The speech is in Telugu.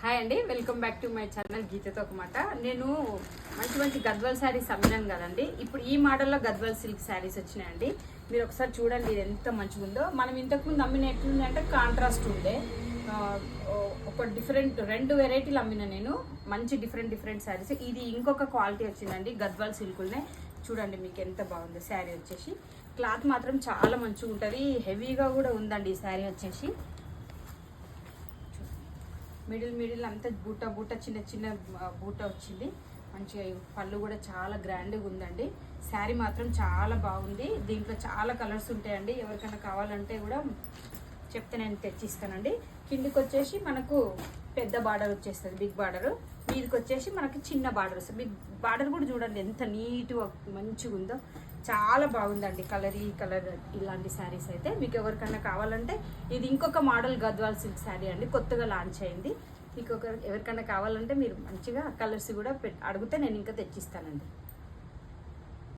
హాయ్ అండి, welcome back to my channel గీతతో ఒక మాట. నేను మంచి మంచి గద్వాల్ శారీస్ అమ్మినాను కదండి. ఇప్పుడు ఈ మోడల్లో గద్వాల్ సిల్క్ శారీస్ వచ్చినాయండి. మీరు ఒకసారి చూడండి, ఇది ఎంత మంచిగా ఉందో. మనం ఇంతకుముందు అమ్మిన ఎట్లుంది అంటే కాంట్రాస్ట్ ఉండే, ఒక డిఫరెంట్ రెండు వెరైటీలు అమ్మిన నేను. మంచి డిఫరెంట్ శారీస్. ఇది ఇంకొక క్వాలిటీ వచ్చిందండి, గద్వాల్ సిల్కుల్నే. చూడండి మీకు ఎంత బాగుందో శారీ వచ్చేసి. క్లాత్ మాత్రం చాలా మంచిగా ఉంటుంది, హెవీగా కూడా ఉందండి ఈ శారీ వచ్చేసి. మిడిల్ అంతా బూట చిన్న బూట వచ్చింది. మంచిగా పళ్ళు కూడా చాలా గ్రాండ్గా ఉందండి. శారీ మాత్రం చాలా బాగుంది. దీంట్లో చాలా కలర్స్ ఉంటాయండి. ఎవరికైనా కావాలంటే కూడా చెప్తే నేను తెచ్చిస్తానండి. కిందికి వచ్చేసి మనకు పెద్ద బార్డర్ వచ్చేస్తుంది, బిగ్ బార్డర్. మీదకి వచ్చేసి మనకి చిన్న బార్డర్ వస్తుంది. బిగ్ బార్డర్ కూడా చూడండి ఎంత నీట్గా మంచిగా ఉందో. చాలా బాగుందండి కలర్. ఈ కలర్ ఇలాంటి శారీస్ అయితే మీకు ఎవరికైనా కావాలంటే, ఇది ఇంకొక మోడల్ గద్వాల్ సిల్క్ శారీ అండి, కొత్తగా లాంచ్ అయింది. మీకు ఎవరికైనా కావాలంటే మీరు మంచిగా కలర్స్ కూడా అడిగితే నేను ఇంకా తెచ్చిస్తానండి.